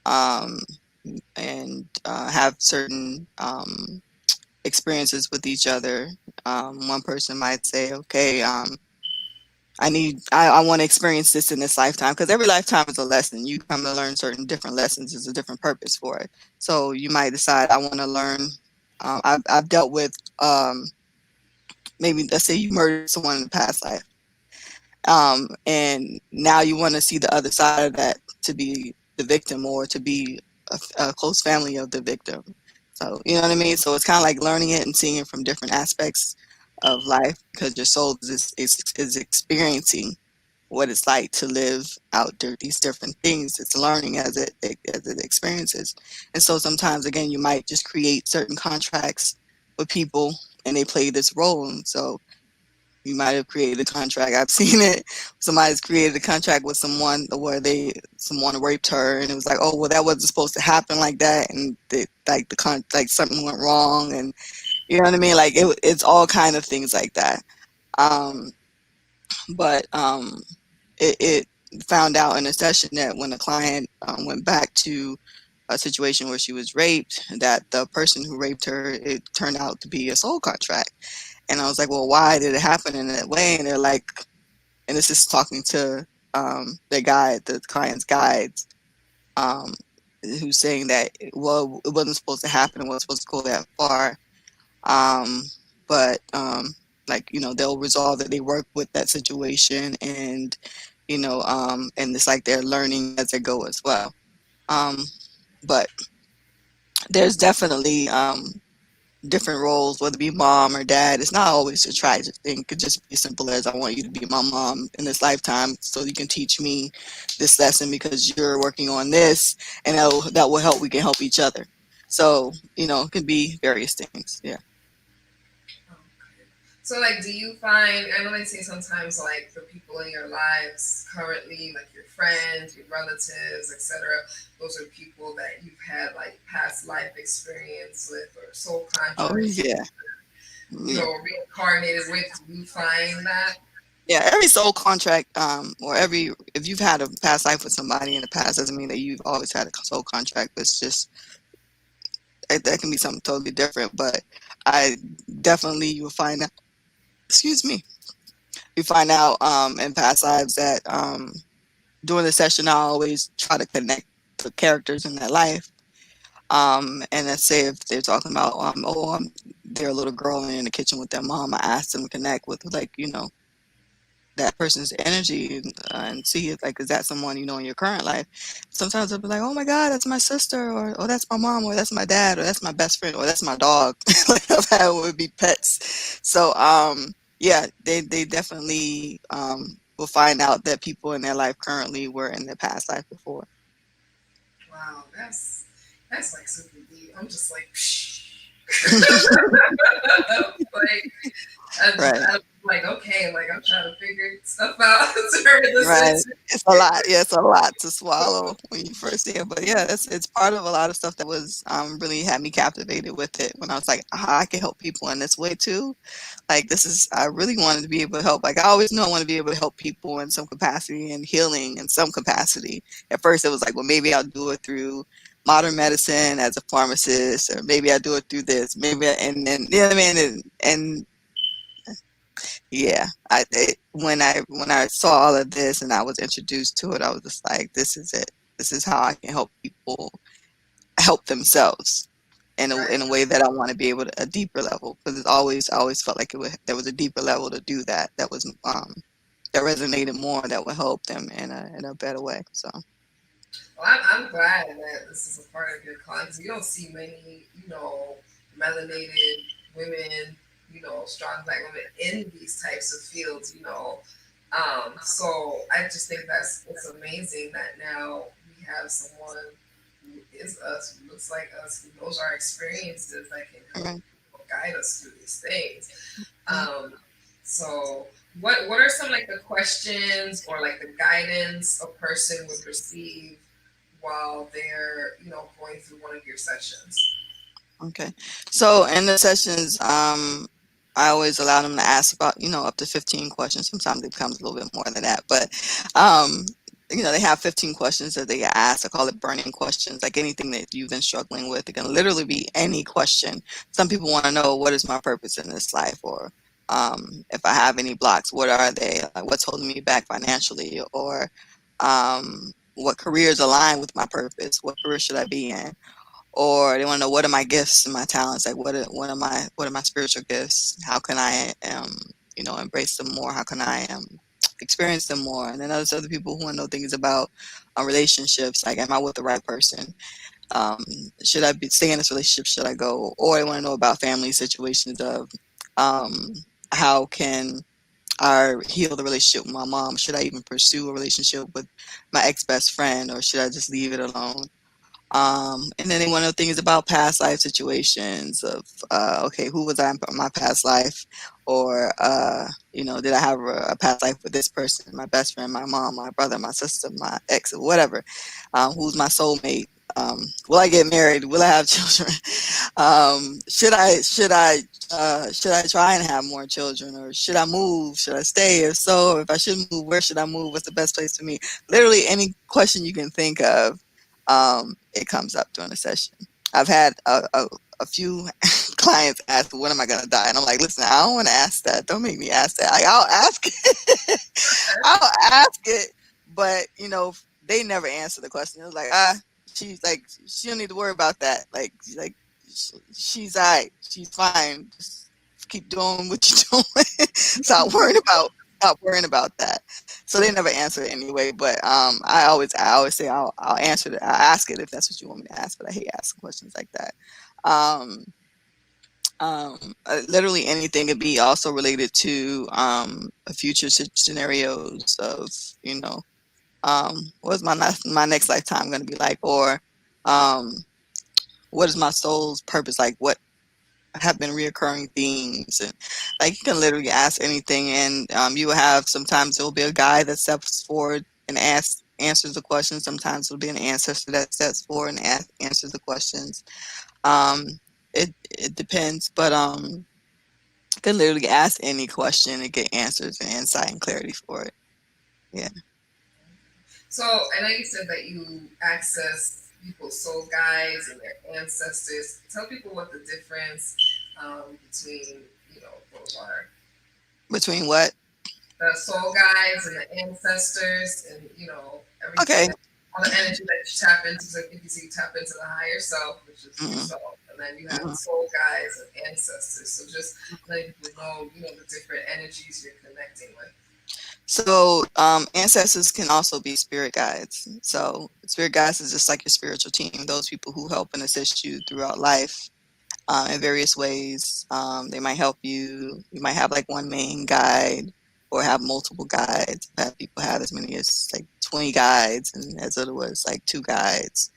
um, and have certain experiences with each other. One person might say, okay, I want to experience this in this lifetime, because every lifetime is a lesson. You come to learn certain different lessons. There's a different purpose for it. So you might decide, I want to learn. I've dealt with, maybe let's say you murdered someone in the past life, and now you want to see the other side of that, to be the victim, or to be a close family of the victim. So you know what I mean. So it's kind of like learning it and seeing it from different aspects of life, because your soul is experiencing what it's like to live out these different things. It's learning as it experiences. And so sometimes, again, you might just create certain contracts with people, and they play this role. And so you might have created a contract. I've seen it. Somebody's created a contract with someone where someone raped her, and it was like, oh well, that wasn't supposed to happen like that, and like something went wrong, and you know what I mean. Like it's all kind of things like that. Um, but it found out in a session that when the client went back to a situation where she was raped, that the person who raped her, it turned out to be a soul contract. And I was like, well, why did it happen in that way? And they're like, and this is talking to their guide, the client's guides, um, who's saying that, well, it wasn't supposed to happen. It wasn't supposed to go that far. Um, but like, they'll resolve that. They work with that situation, and and it's like they're learning as they go as well. Um, but there's definitely different roles, whether it be mom or dad. It's not always a tragic thing. It could just be as simple as, I want you to be my mom in this lifetime so you can teach me this lesson, because you're working on this, and that will help. We can help each other. So, it can be various things. Yeah. Okay. So, like, do you find, I know they say sometimes, like, the people in your lives currently, like your friends, your relatives, etc., those are people that you've had, like, past life experience with, or soul Oh, contracts, yeah. Yeah. reincarnated with. Do you find that? Yeah, every soul contract, or if you've had a past life with somebody in the past, doesn't mean that you've always had a soul contract. It's just, that can be something totally different. But I definitely, you will find out, excuse me, you find out in past lives that during the session, I always try to connect the characters in their life. And let's say if they're talking about, they're a little girl and in the kitchen with their mom, I ask them to connect with, like, that person's energy, and see if, like, is that someone in your current life. Sometimes I'll be like, oh my god, that's my sister, or oh, that's my mom, or that's my dad, or that's my best friend, or that's my dog. Like, I've had would be pets. So yeah, they definitely will find out that people in their life currently were in their past life before. Wow, that's like super deep. I'm just like, like, Right. I'm like, okay, like I'm trying to figure stuff out to turn this Right. into. It's a lot. Yeah, it's a lot to swallow when you first hear. But yeah, it's part of a lot of stuff that was really had me captivated with it, when I was like, I can help people in this way too. Like, I really wanted to be able to help. Like, I always knew I want to be able to help people in some capacity, and healing in some capacity. At first it was like, well, maybe I'll do it through modern medicine as a pharmacist, or maybe I do it through this, and then, you know what I mean? And yeah, when I saw all of this and I was introduced to it, I was just like, this is it. This is how I can help people help themselves in Right. a way that I want to be able to, a deeper level, because I always felt like there was a deeper level to do that, that resonated more, that would help them in a better way. So Well, I'm glad that this is a part of your con, because you don't see many, melanated women, strong black women in these types of fields, So I just think it's amazing that now we have someone who is us, who looks like us, who knows our experiences, that can help right. guide us through these things. Mhm. Um, so what are some like the questions or like the guidance a person would receive while they're going through one of your sessions? Okay. So in the sessions, I always allow them to ask about, up to 15 questions. Sometimes it becomes a little bit more than that, but, um, they have 15 questions that they ask. I call it burning questions, like anything that you've been struggling with. It can literally be any question. Some people want to know, what is my purpose in this life? Or, if I have any blocks, what are they? Like, what's holding me back financially? Or, what careers align with my purpose? What career should I be in? Or they want to know, what are my gifts and my talents, like what are my spiritual gifts, how can I embrace them more, how can I experience them more. And then there's other people who want to know things about relationships, like, am I with the right person, um, should I be stay in this relationship, should I go. Or they want to know about family situations of, um, how can I heal the relationship with my mom, should I even pursue a relationship with my ex best friend, or should I just leave it alone. And then they want to know things about past life situations of, okay, who was I in my past life? Or, did I have a past life with this person, my best friend, my mom, my brother, my sister, my ex, or whatever? Who's my soulmate? Will I get married? Will I have children? Should I try and have more children, or should I move? Should I stay? If so, if I should move, where should I move? What's the best place for me? Literally any question you can think of, it comes up during the session. I've had a few clients ask, "When am I gonna die?" And I'm like, "Listen, I don't want to ask that. Don't make me ask that. Like, I'll ask it, I'll ask it, but they never answer the question. It was like, she's like, she don't need to worry about that. Like, she's alright. She's fine. Just keep doing what you're doing. Stop worrying about that." So they never answer it anyway. But I always say I'll answer it. I'll ask it if that's what you want me to ask. But I hate asking questions like that. Um, Literally anything could be also related to, future scenarios of, what is my next lifetime going to be like, or, um, what is my soul's purpose like? What have been reoccurring themes? And like, you can literally ask anything, and you will have, sometimes there will be a guy that steps forward and answers the question. Sometimes it'll be an ancestor that steps forward and answers the questions. Um, it depends, but you can literally ask any question and get answers and insight and clarity for it. Yeah. So I know you said that you access people's soul guides and their ancestors. Tell people what the difference between those are. Between what? The soul guides and the ancestors and everything Okay. that all the energy that you tap into. So if you see you tap into the higher self, which is Mhm, yourself, and then you have mhm. soul guides and ancestors. So just letting people know the different energies you're connecting with. So, ancestors can also be spirit guides. So, spirit guides is just like your spiritual team, those people who help and assist you throughout life, in various ways. They might help you. You might have like one main guide, or have multiple guides. I've had people have as many as like 20 guides, and as little as like two guides.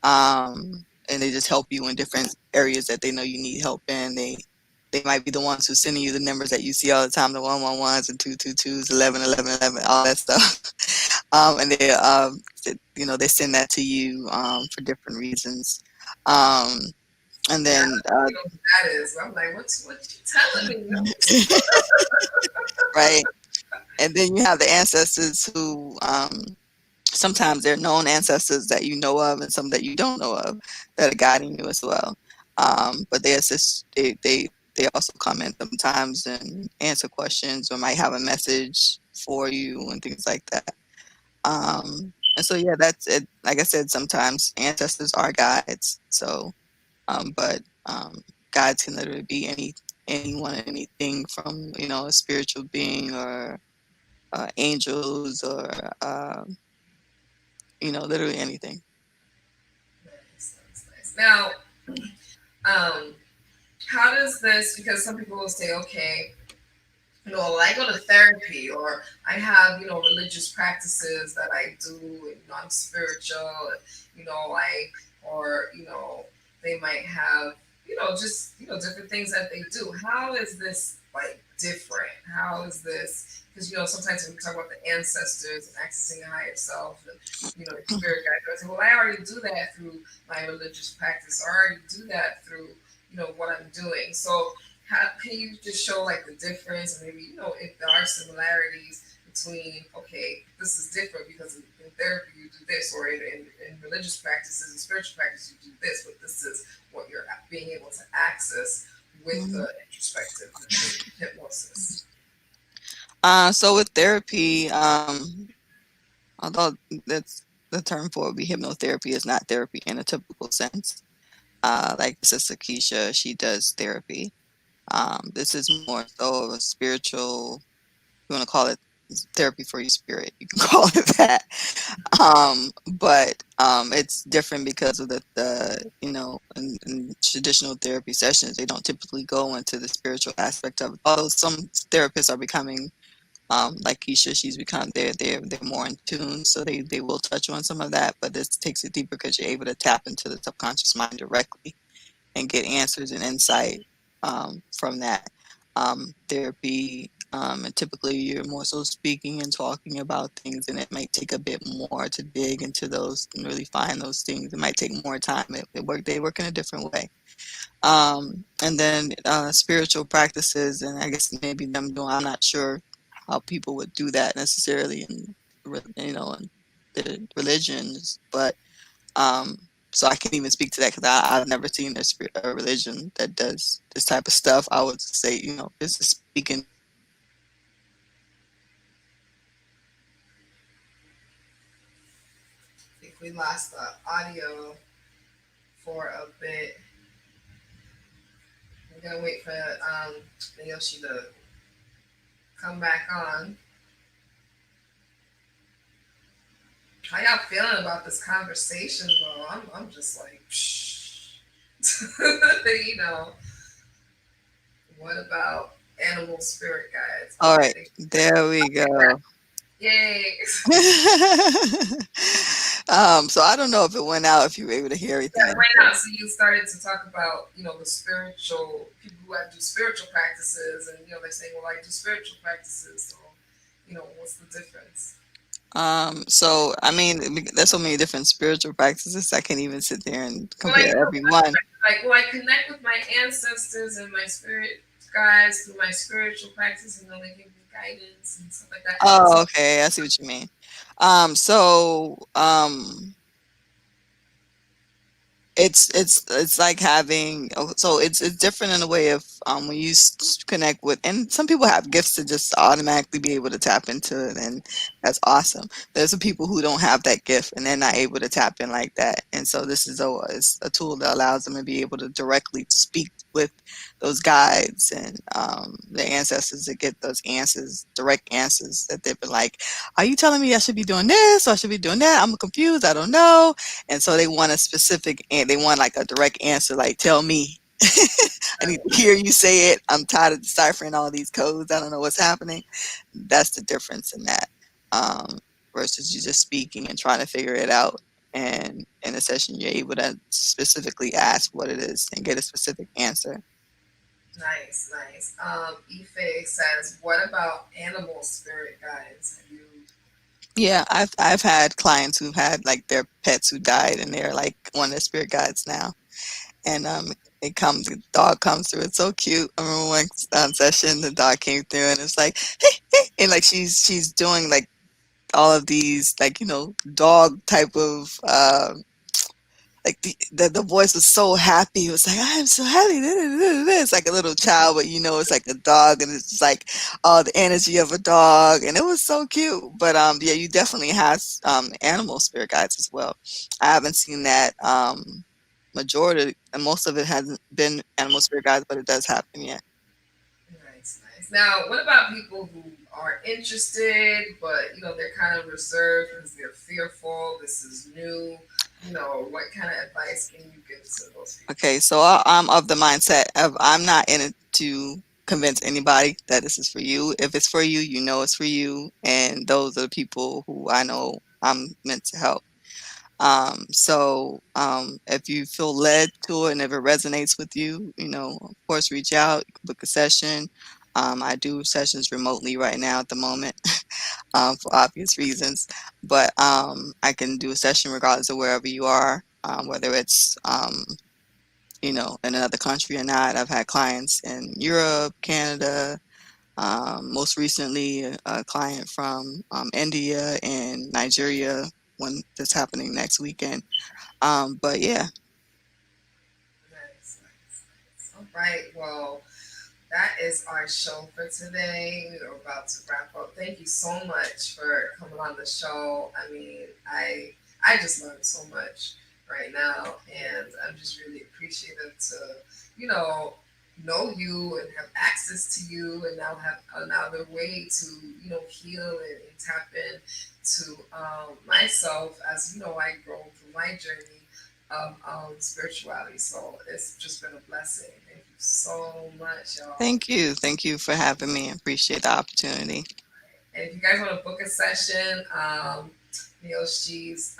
And they just help you in different areas that they know you need help in. They might be the ones who sending you the numbers that you see all the time, the 111s and 222s, 111111, all that stuff. And they send that to you, for different reasons. Um, and Yeah, I then, don't know who that is. I'm like, what you telling me? right. And then you have the ancestors who, sometimes they're known ancestors that you know of, and some that you don't know of, that are guiding you as well. But they assist. They also come in sometimes and answer questions, or might have a message for you and things like that. And so yeah, that's it. Like I said, sometimes ancestors are guides. So, but guides can literally be anyone, anything from, a spiritual being, or angels, or literally anything. Nice, nice, nice. Now, um, how does this? Because some people will say, okay, well, I go to therapy, or I have, religious practices that I do, and I'm spiritual, and, or, they might have, just, different things that they do. How is this like different? How is this? Because sometimes when we talk about the ancestors and accessing your higher self, and your spirit guide, I say, well, I already do that through my religious practice. I already do that through what I'm doing. So how can you just show like the difference, and maybe if there are similarities between, okay, this is different because in therapy you do this, or in religious practices and spiritual practice you do this, but this is what you're being able to access with Mhm. the introspective and hypnosis. So with therapy, although that's the term for it would be hypnotherapy, is not therapy in a typical sense. Like Sister Keisha, she does therapy. This is more so of a spiritual, you want to call it therapy for your spirit, you can call it that. But it's different because of in traditional therapy sessions, they don't typically go into the spiritual aspect of it. Although some therapists are becoming like Keisha, she's become they're more in tune, so they will touch on some of that, but this takes it deeper because you're able to tap into the subconscious mind directly and get answers and insight from that therapy. And typically, you're more so speaking and talking about things, and it might take a bit more to dig into those and really find those things. It might take more time. They work in a different way. And then spiritual practices, and I guess maybe them doing. I'm not sure how people would do that necessarily in the religions, but um, so I can't even speak to that because I've never seen a religion that does this type of stuff. I would say, this is speaking I think we lost the audio for a bit. We're gonna wait for Neoshi to come back on. How y'all feeling about this conversation though? I'm just like, psh. you know, what about animal spirit guides? All Okay, right, there we go. yay. So I don't know if it went out, if you were able to hear Yeah, everything. right now. So you started to talk about, the spiritual people who have to do spiritual practices, and they're saying, well, I do spiritual practices, so what's the difference? So I mean, there's so many different spiritual practices. I can't even sit there and Well, I compare know, every one. like, well, I connect with my ancestors and my spirit guides through my spiritual practice, and they give me guidance and stuff like that. So, Oh, okay, I see what you mean. So it's like having so it's different in a way of when you connect with, and some people have gifts to just automatically be able to tap into it, and that's awesome. There's some people who don't have that gift and they're not able to tap in like that, and so this is a tool that allows them to be able to directly speak with those guides and their ancestors to get those answers, direct answers that they've been like, are you telling me I should be doing this or I should be doing that? I'm confused, I don't know. And so they want a specific, and they want like a direct answer, like, tell me. I need to hear you say it. I'm tired of deciphering all these codes. I don't know what's happening. That's the difference in that, um, versus you just speaking and trying to figure it out. And in a session, you're able to specifically ask what it is and get a specific answer. nice, nice. Ife says, what about animal spirit guides? Have you? Yeah, I've had clients who've had like their pets who died, and they're like one of their spirit guides now. And the dog comes through. It's so cute. I remember one session, the dog came through, and it's like, hey, hey, and like she's doing like all of these like dog type of like the voice was so happy. It was like, I'm so happy. It's like a little child, but it's like a dog, and it's just like all the energy of a dog, and it was so cute. But yeah, you definitely have animal spirit guides as well. I haven't seen that majority, and most of it hasn't been animal spirit guides, but it does happen. Yeah. Nice, nice. Now, what about people who are interested, but they're kind of reserved because they're fearful? This is new. What kind of advice can you give to those people? Okay, so I'm of the mindset of I'm not in it to convince anybody that this is for you. If it's for you, you know it's for you, and those are the people who I know I'm meant to help. So if you feel led to it and if it resonates with you, of course, reach out, book a session. I do sessions remotely right now at the moment, for obvious reasons, but I can do a session regardless of wherever you are, whether it's in another country or not. I've had clients in Europe, Canada, most recently a client from India and Nigeria, one that's happening next weekend. But yeah, Nice, nice, nice. All right. Well, that is our show for today. We are about to wrap up. Thank you so much for coming on the show. I mean, I just learned so much right now, and I'm just really appreciative to, you know you and have access to you, and now have another way to, heal and tap in to myself as I grow through my journey of spirituality. So it's just been a blessing. Thank you so much, y'all. thank you for having me. I appreciate the opportunity. And if you guys want to book a session, Neoshi's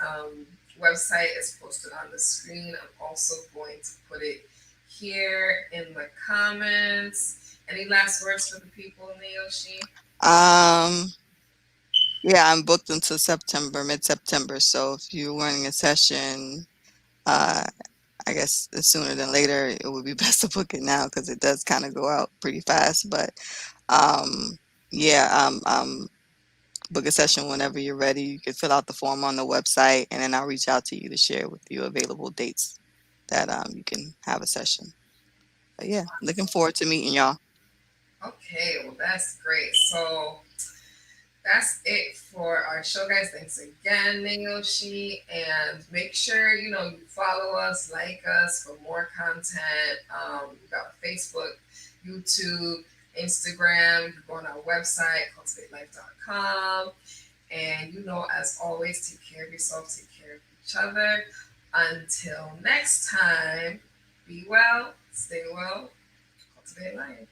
website is posted on the screen. I'm also going to put it here in the comments. Any last words for the people, Neoshi? Um, yeah, I'm booked until September, mid-September. So if you're wanting a session, uh, I guess sooner than later, it would be best to book it now because it does kind of go out pretty fast. But um, yeah, book a session whenever you're ready. You can fill out the form on the website, and then I'll reach out to you to share with you available dates that you can have a session. But yeah, looking Awesome. forward to meeting y'all. Okay, well, that's great. So that's it for our show, guys. Thanks again, Naoshi. And make sure, you follow us, like us for more content. We've got Facebook, YouTube, Instagram. You can go on our website, cultivatelife.com. And, as always, take care of yourself, take care of each other. Until next time, be well, stay well, cultivate life.